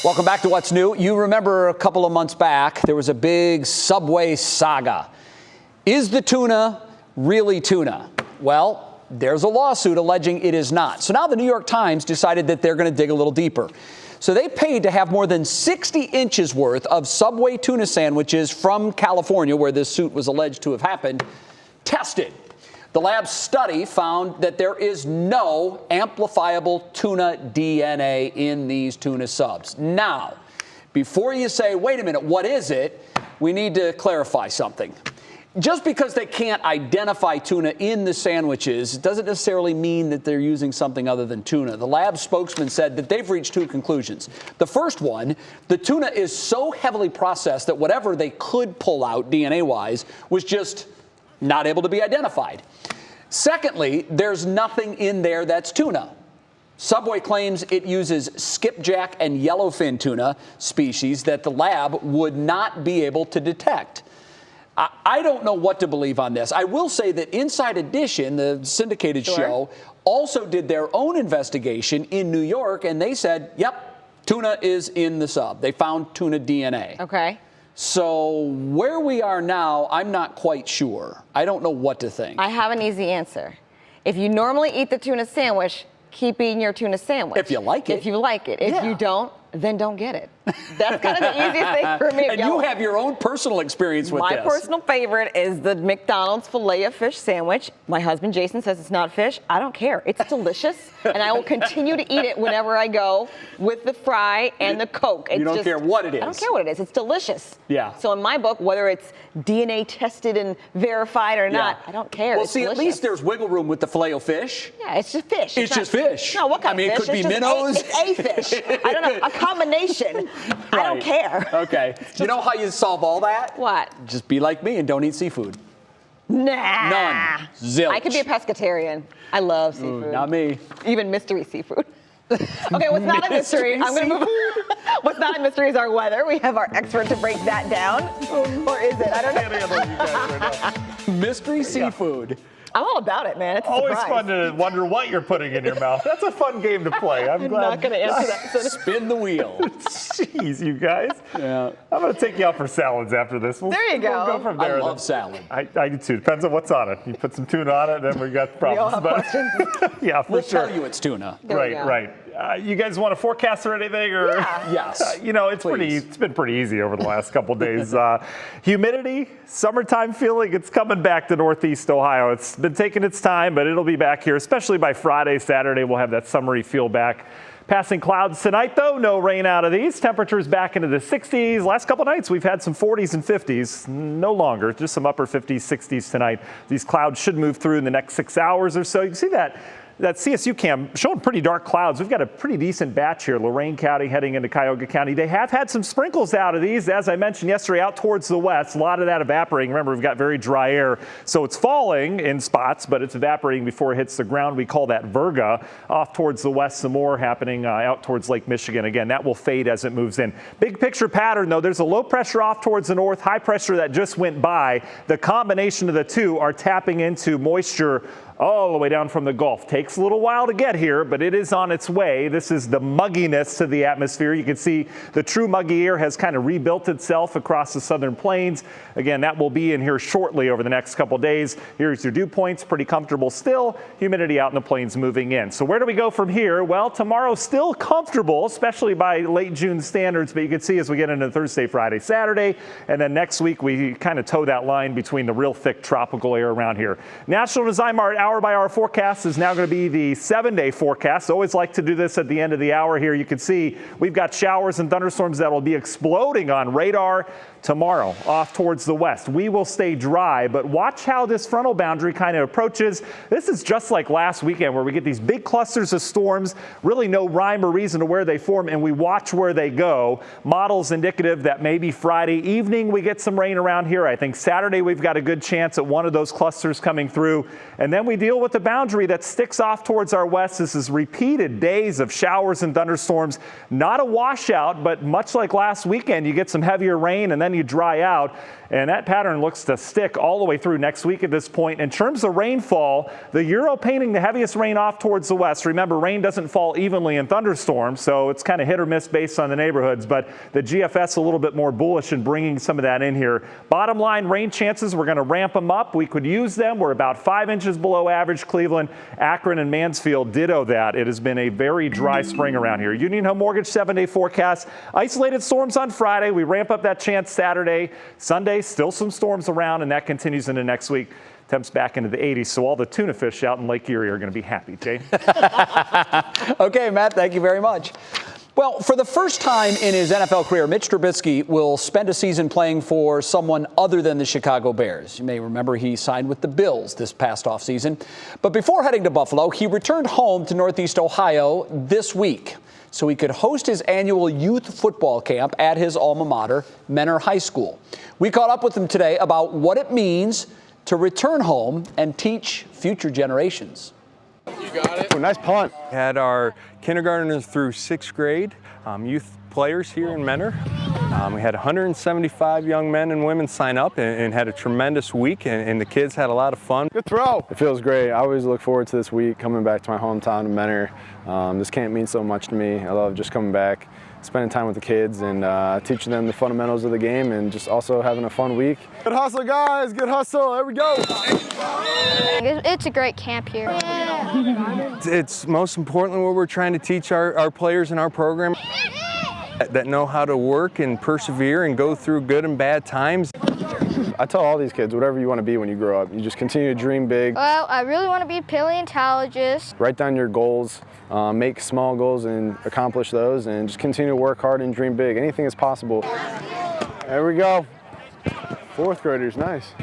S1: Welcome back to What's New. You remember a couple of months back, there was a big Subway saga. Is the tuna really tuna? Well, there's a lawsuit alleging it is not. So now the New York Times decided that they're going to dig a little deeper. So they paid to have more than 60 inches worth of Subway tuna sandwiches from California, where this suit was alleged to have happened, tested. The lab's study found that there is no amplifiable tuna DNA in these tuna subs. Now, before you say, wait a minute, what is it? We need to clarify something. Just because they can't identify tuna in the sandwiches doesn't necessarily mean that they're using something other than tuna. The lab spokesman said that they've reached two conclusions. The first one, the tuna is so heavily processed that whatever they could pull out DNA-wise was just not able to be identified. Secondly, there's nothing in there that's tuna. Subway claims it uses skipjack and yellowfin tuna species that the lab would not be able to detect. I don't know what to believe on this. I will say that Inside Edition, the syndicated show, also did their own investigation in New York, and they said, yep, tuna is in the sub. They found tuna DNA.
S5: Okay.
S1: So where we are now, I'm not quite sure. I don't know what to think.
S5: I have an easy answer. If you normally eat the tuna sandwich, keep eating your tuna sandwich.
S1: If you like it.
S5: If you like it. If you don't, then don't get it. That's kind of the easiest thing for me.
S1: And you have your own personal experience with
S5: My
S1: this.
S5: personal favorite is the McDonald's Filet-O-Fish sandwich. My husband Jason says it's not fish. I don't care. It's delicious, and I will continue to eat it whenever I go with the fry and the Coke.
S1: You don't care what it is.
S5: I don't care what it is. It's delicious.
S1: Yeah.
S5: So in my book, whether it's DNA tested and verified or not, I don't care.
S1: Well,
S5: it's
S1: see,
S5: delicious.
S1: at least there's wiggle room with the Filet-O-Fish.
S5: Yeah, it's just fish.
S1: It's
S5: not-
S1: just fish.
S5: No, what kind
S1: I mean,
S5: of
S1: it
S5: fish?
S1: could be
S5: It's just
S1: minnows.
S5: It's a fish. I don't know. A combination. I don't care.
S1: Okay. You know how you solve all that?
S5: What?
S1: Just be like me and don't eat seafood.
S5: Nah.
S1: None. Zilch.
S5: I could be a pescatarian. I love seafood.
S1: Not me.
S5: Even mystery seafood. Okay, what's not a mystery? I'm going to move on. What's not a mystery is our weather. We have our expert to break that down. Or is it? I don't know.
S1: Mystery seafood.
S5: I'm all about it, man. It's a
S12: Always
S5: surprise.
S12: fun to wonder what you're putting in your mouth. That's a fun game to play. I'm glad.
S5: not going to answer that.
S1: Spin the wheel.
S12: Jeez, you guys.
S1: Yeah.
S12: I'm going to take you out for salads after this.
S5: There you go.
S12: We'll go from there.
S1: I love salad.
S12: I do too. Depends on what's on it. You put some tuna on it, then we got problems.
S5: We all have questions.
S12: Yeah, for
S1: We'll
S12: sure.
S1: tell you it's tuna.
S5: There we
S12: Right,
S5: go.
S12: right. You guys want a forecast or anything? Or
S1: Yes.
S12: you know, it's been pretty easy over the last couple days. Humidity, summertime feeling, it's coming back to Northeast Ohio. It's been taking its time, but it'll be back here, especially by Friday, Saturday. We'll have that summery feel back. Passing clouds tonight, though. No rain out of these. Temperatures back into the 60s. Last couple nights, we've had some 40s and 50s. No longer, just some upper 50s, 60s tonight. These clouds should move through in the next 6 hours or so. You can see that CSU cam showing pretty dark clouds. We've got a pretty decent batch here. Lorain County heading into Cuyahoga County. They have had some sprinkles out of these, as I mentioned yesterday, out towards the west. A lot of that evaporating. Remember, we've got very dry air, so it's falling in spots, but it's evaporating before it hits the ground. We call that virga. Off towards the west, some more happening out towards Lake Michigan. Again, that will fade as it moves in. Big picture pattern, though. There's a low pressure off towards the north, high pressure that just went by. The combination of the two are tapping into moisture all the way down from the Gulf. Takes a little while to get here, but it is on its way. This is the mugginess to the atmosphere. You can see the true muggy air has kind of rebuilt itself across the southern plains. Again, that will be in here shortly over the next couple days. Here's your dew points, pretty comfortable still. Humidity out in the plains moving in. So where do we go from here? Well, tomorrow still comfortable, especially by late June standards, but you can see as we get into Thursday, Friday, Saturday, and then next week we kind of toe that line between the real thick tropical air around here. National Design Mart hour-by-hour forecast is now going to be the 7-day forecast. Always like to do this at the end of the hour here. You can see we've got showers and thunderstorms that will be exploding on radar tomorrow off towards the west. We will stay dry, but watch how this frontal boundary kind of approaches. This is just like last weekend where we get these big clusters of storms, really no rhyme or reason to where they form, and we watch where they go. Models indicative that maybe Friday evening we get some rain around here. I think Saturday we've got a good chance at one of those clusters coming through, and then we deal with the boundary that sticks off towards our west. This is repeated days of showers and thunderstorms. Not a washout, but much like last weekend, you get some heavier rain and then you dry out, and that pattern looks to stick all the way through next week at this point. In terms of rainfall, the Euro painting the heaviest rain off towards the west. Remember, rain doesn't fall evenly in thunderstorms, so it's kind of hit or miss based on the neighborhoods, but the GFS a little bit more bullish in bringing some of that in here. Bottom line, rain chances, we're going to ramp them up. We could use them. We're about 5 inches below average. Cleveland, Akron, and Mansfield ditto that. It has been a very dry spring around here. Union Home Mortgage 7-day forecast. Isolated storms on Friday. We ramp up that chance Saturday. Sunday, still some storms around, and that continues into next week. Temps back into the 80s, so all the tuna fish out in Lake Erie are going to be happy, Jay.
S1: Okay, Matt, thank you very much. Well, for the first time in his NFL career, Mitch Trubisky will spend a season playing for someone other than the Chicago Bears. You may remember he signed with the Bills this past offseason. But before heading to Buffalo, he returned home to Northeast Ohio this week so he could host his annual youth football camp at his alma mater, Menor High School. We caught up with him today about what it means to return home and teach future generations.
S21: You got it. Oh, nice punt. Had our kindergartners through 6th grade youth players here in Menor. We had 175 young men and women sign up and had a tremendous week, and the kids had a lot of fun. Good throw.
S22: It feels great. I always look forward to this week, coming back to my hometown of Menor. This camp means so much to me. I love just coming back, spending time with the kids and teaching them the fundamentals of the game and just also having a fun week. Good hustle, guys. Good hustle. There we go.
S23: It's a great camp here.
S21: It's most importantly what we're trying to teach our players in our program. that know how to work and persevere and go through good and bad times.
S22: I tell all these kids, whatever you want to be when you grow up, you just continue to dream big.
S23: Well, I really want to be a paleontologist.
S22: Write down your goals, make small goals and accomplish those, and just continue to work hard and dream big. Anything is possible. There we go. Fourth graders, nice.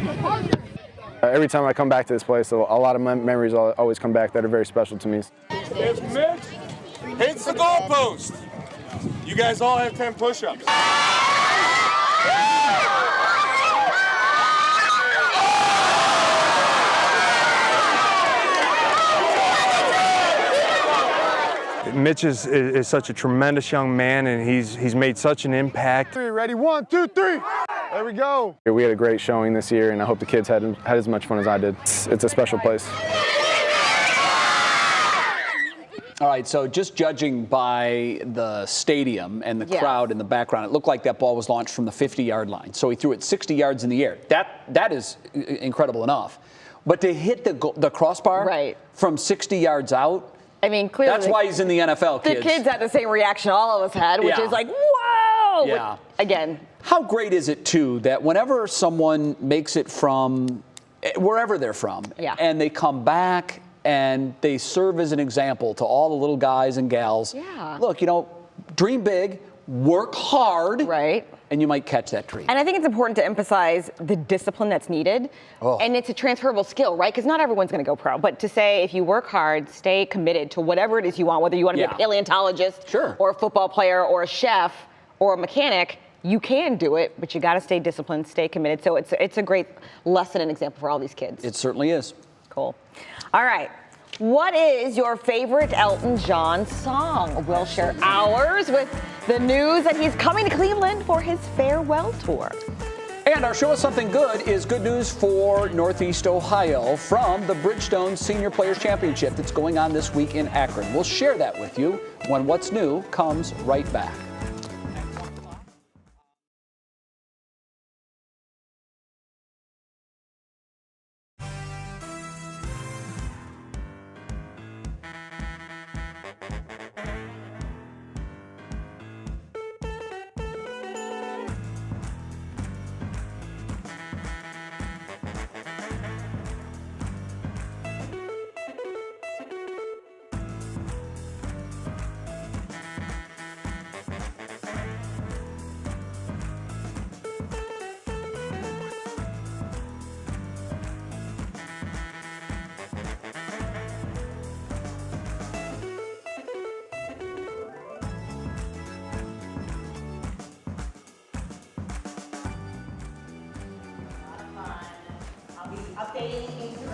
S22: Every time I come back to this place, a lot of memories always come back that are very special to me.
S2: If Mitch hits the goalpost, you guys all have 10 push-ups.
S21: Mitch is such a tremendous young man, and he's made such an impact.
S2: Ready? 1, 2, 3. There we go.
S22: We had a great showing this year, and I hope the kids had as much fun as I did. It's a special place.
S1: All right, so just judging by the stadium and the crowd in the background, it looked like that ball was launched from the 50-yard line. So he threw it 60 yards in the air. That is incredible enough. But to hit the crossbar from 60 yards out,
S5: I mean, clearly.
S1: That's why he's in the NFL, kids.
S5: The kids had the same reaction all of us had, which is like, whoa!
S1: Yeah.
S5: Again.
S1: How great is it, too, that whenever someone makes it from wherever they're from, and they come back and they serve as an example to all the little guys and gals.
S5: Yeah.
S1: Look, dream big, work hard.
S5: Right.
S1: And you might catch that dream.
S5: And I think it's important to emphasize the discipline that's needed. And it's a transferable skill, right? Because not everyone's going to go pro. But to say if you work hard, stay committed to whatever it is you want, whether you want to be a paleontologist or a football player or a chef or a mechanic, you can do it, but you got to stay disciplined, stay committed. So it's a great lesson and example for all these kids.
S1: It certainly is.
S5: Cool. All right. What is your favorite Elton John song? We'll share ours with the news that he's coming to Cleveland for his farewell tour.
S1: And our Show Us Something Good is good news for Northeast Ohio from the Bridgestone Senior Players Championship that's going on this week in Akron. We'll share that with you when What's New comes right back.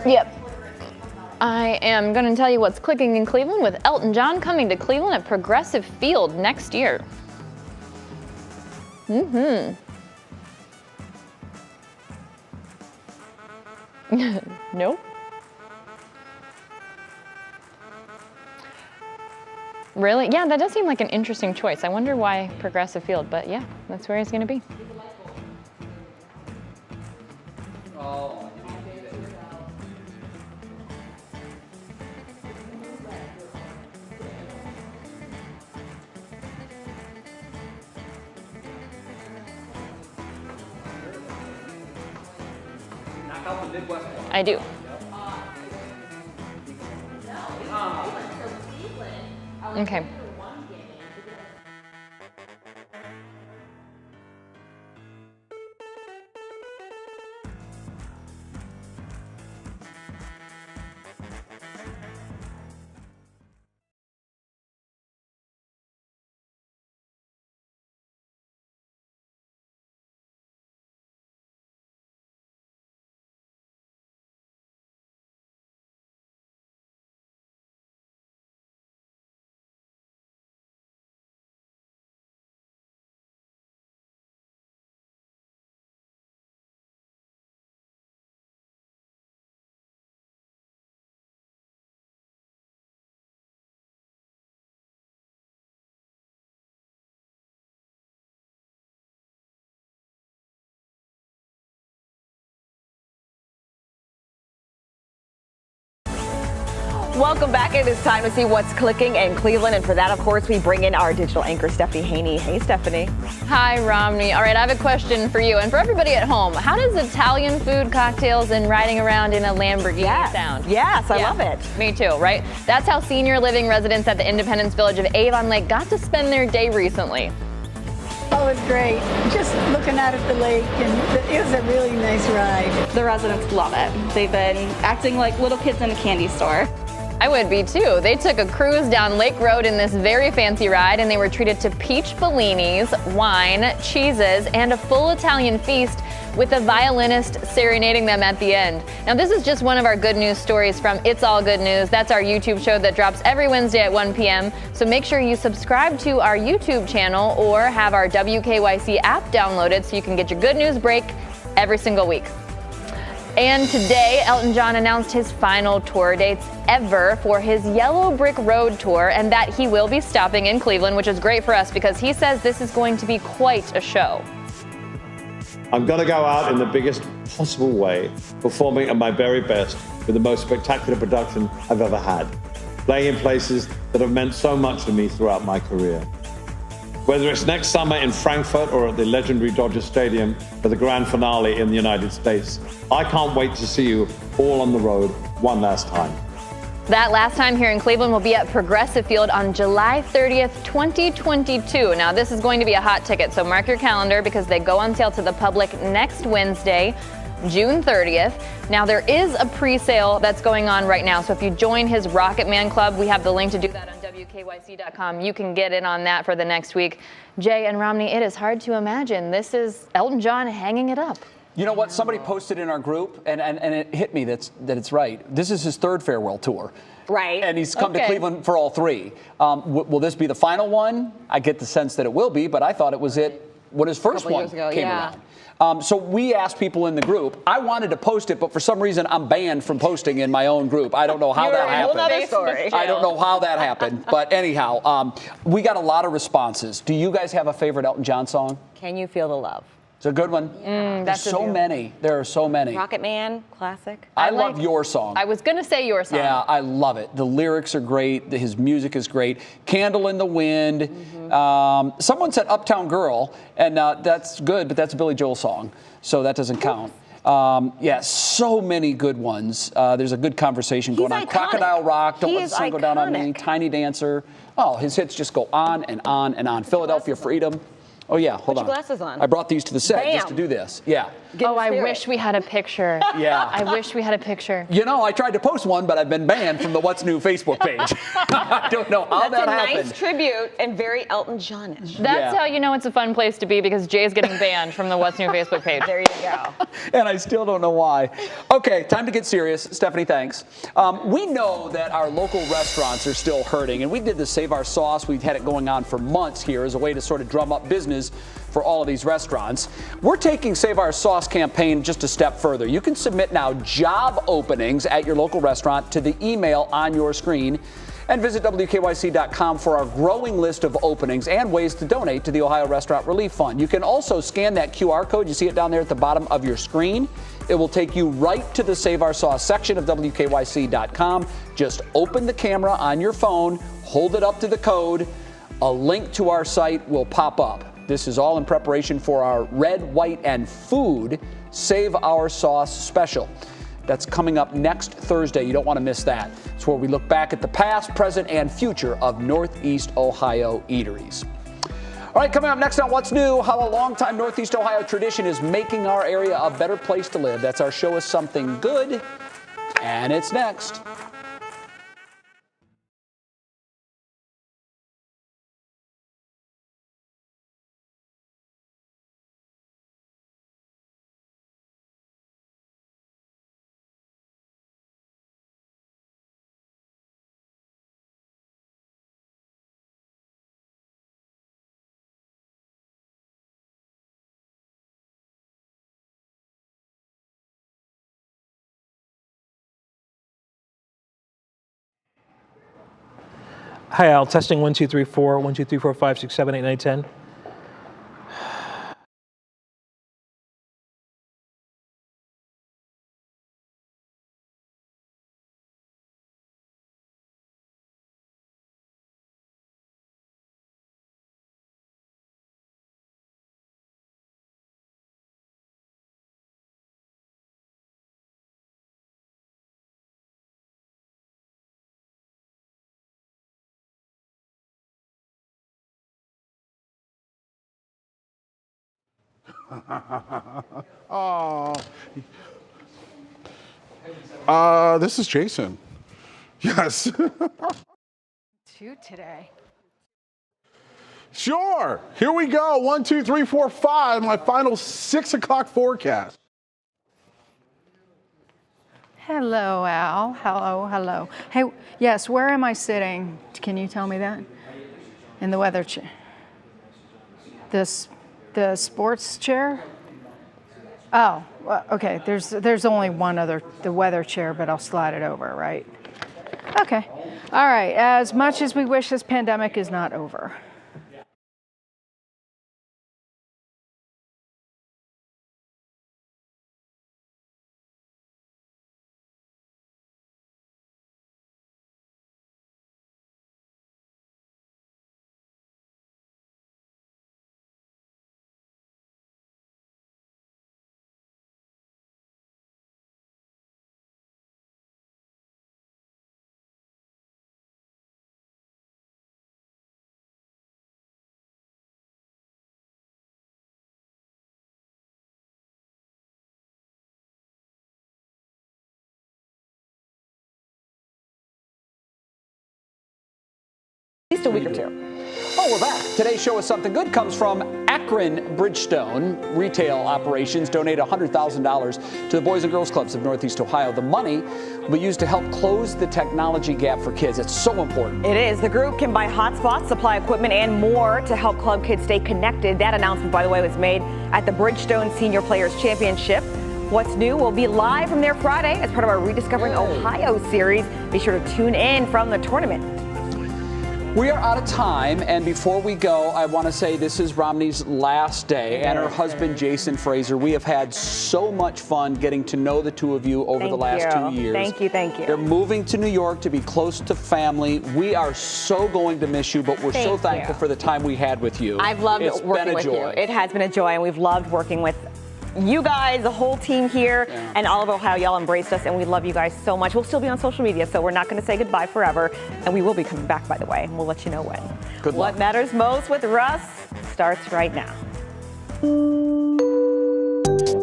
S3: Yep. I am going to tell you what's clicking in Cleveland with Elton John coming to Cleveland at Progressive Field next year. Nope. Really? Yeah, that does seem like an interesting choice. I wonder why Progressive Field, but yeah, that's where he's going to be. I do. Okay.
S5: Welcome back. It is time to see what's clicking in Cleveland. And for that, of course, we bring in our digital anchor, Stephanie Haney. Hey, Stephanie.
S3: Hi, Romney. All right, I have a question for you and for everybody at home. How does Italian food, cocktails, and riding around in a Lamborghini sound?
S5: Yes, I love it.
S3: Me too, right? That's how senior living residents at the Independence Village of Avon Lake got to spend their day recently.
S6: Oh, it's great. Just looking out at the lake, and it was a really nice ride.
S8: The residents love it. They've been acting like little kids in a candy store.
S3: I would be too. They took a cruise down Lake Road in this very fancy ride, and they were treated to peach bellinis, wine, cheeses, and a full Italian feast with a violinist serenading them at the end. Now, this is just one of our good news stories from It's All Good News. That's our YouTube show that drops every Wednesday at 1 p.m. So make sure you subscribe to our YouTube channel or have our WKYC app downloaded so you can get your good news break every single week. And today, Elton John announced his final tour dates ever for his Yellow Brick Road tour, and that he will be stopping in Cleveland, which is great for us because he says this is going to be quite a show.
S9: I'm going to go out in the biggest possible way, performing at my very best with the most spectacular production I've ever had, playing in places that have meant so much to me throughout my career. Whether it's next summer in Frankfurt or at the legendary Dodger Stadium for the grand finale in the United States, I can't wait to see you all on the road one last time.
S3: That last time here in Cleveland will be at Progressive Field on July 30th, 2022. Now, this is going to be a hot ticket, so mark your calendar because they go on sale to the public next Wednesday, June 30th. Now, there is a pre-sale that's going on right now, so if you join his Rocket Man Club, we have the link to do that on WKYC.com. You can get in on that for the next week. Jay and Romney, it is hard to imagine. This is Elton John hanging it up.
S1: You know what? Somebody posted in our group, and it hit me that it's right. This is his third farewell tour.
S5: Right.
S1: And he's come to Cleveland for all three. Will this be the final one? I get the sense that it will be, but I thought it was it when his first one came around. So we asked people in the group. I wanted to post it, but for some reason I'm banned from posting in my own group. I don't know how that happened. I don't know how that happened. But anyhow, we got a lot of responses. Do you guys have a favorite Elton John song?
S5: Can You Feel the Love?
S1: It's a good one. There's so many. There are so many.
S5: Rocket Man, classic.
S1: I love Your Song.
S3: I was going to say Your Song.
S1: Yeah, I love it. The lyrics are great. His music is great. Candle in the Wind. Someone said Uptown Girl, and that's good, but that's a Billy Joel song, so that doesn't count. Yeah, so many good ones. There's a good conversation going on.
S5: Iconic.
S1: Crocodile Rock, Don't Let the Sun Go Down on Me, Tiny Dancer. Oh, his hits just go on and on and on. Philadelphia Freedom. Oh, yeah, hold on.
S5: Put your glasses on.
S1: I brought these to the set just to do this. Yeah.
S3: I wish we had a picture.
S1: Yeah.
S3: I wish we had a picture.
S1: You know, I tried to post one, but I've been banned from the What's New Facebook page. I don't know how that happened.
S5: That's a nice tribute and very Elton John-ish.
S3: That's how you know it's a fun place to be because Jay's getting banned from the What's New Facebook page.
S5: There you go.
S1: And I still don't know why. Okay, time to get serious. Stephanie, thanks. We know that our local restaurants are still hurting, and we did the Save Our Sauce. We've had it going on for months here as a way to sort of drum up business for all of these restaurants. We're taking Save Our Sauce campaign just a step further. You can submit now job openings at your local restaurant to the email on your screen and visit WKYC.com for our growing list of openings and ways to donate to the Ohio Restaurant Relief Fund. You can also scan that QR code. You see it down there at the bottom of your screen. It will take you right to the Save Our Sauce section of WKYC.com. Just open the camera on your phone, hold it up to the code. A link to our site will pop up. This is all in preparation for our Red, White, and Food Save Our Sauce special. That's coming up next Thursday. You don't want to miss that. It's where we look back at the past, present, and future of Northeast Ohio eateries. All right, coming up next on What's New, how a longtime Northeast Ohio tradition is making our area a better place to live. That's our Show Us Something Good, and it's next.
S24: Hi, Al. Testing 1, 2, 3, 4. 1, 2, 3, 4, 5, 6, 7, 8, 9, 10.
S13: This is Jason. Yes.
S7: Two today.
S13: Sure. Here we go. 1, 2, 3, 4, 5. My final 6 o'clock forecast.
S7: Hello, Al. Hello, hello. Hey, yes, where am I sitting? Can you tell me that? In the weather chair. The sports chair? Oh, well, okay. There's only one other, the weather chair, but I'll slide it over, right? Okay. All right. As much as we wish this pandemic is not over.
S5: At least a week or two.
S1: Oh, we're back. Today's show is something good comes from Akron Bridgestone Retail Operations. Donate $100,000 to the Boys and Girls Clubs of Northeast Ohio. The money will be used to help close the technology gap for kids. It's so important.
S5: It is. The group can buy hotspots, supply equipment, and more to help club kids stay connected. That announcement, by the way, was made at the Bridgestone Senior Players Championship. What's New will be live from there Friday as part of our Rediscovering Ohio series. Be sure to tune in from the tournament.
S1: We are out of time, and before we go, I want to say this is Romney's last day, and her husband, Jason Frazer. We have had so much fun getting to know the two of you over the last 2 years.
S5: Thank you, thank you.
S1: They're moving to New York to be close to family. We are so going to miss you, but we're so thankful for the time we had with you.
S5: I've loved working with you. It has been a joy, and we've loved working with you guys, the whole team here, and all of Ohio. Y'all embraced us, and we love you guys so much. We'll still be on social media, so we're not going to say goodbye forever, and we will be coming back, by the way, and we'll let you know when.
S1: Good luck.
S5: What matters most with Russ starts right now.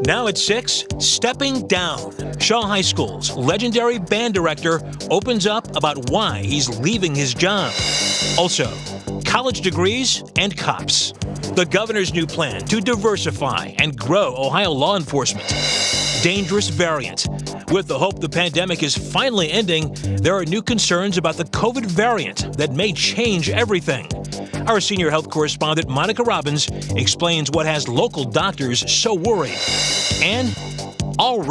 S10: Now at 6, Stepping Down. Shaw High School's legendary band director opens up about why he's leaving his job. Also, college degrees and cops. The governor's new plan to diversify and grow Ohio law enforcement. Dangerous variant. With the hope the pandemic is finally ending, there are new concerns about the COVID variant that may change everything. Our senior health correspondent, Monica Robbins, explains what has local doctors so worried. And already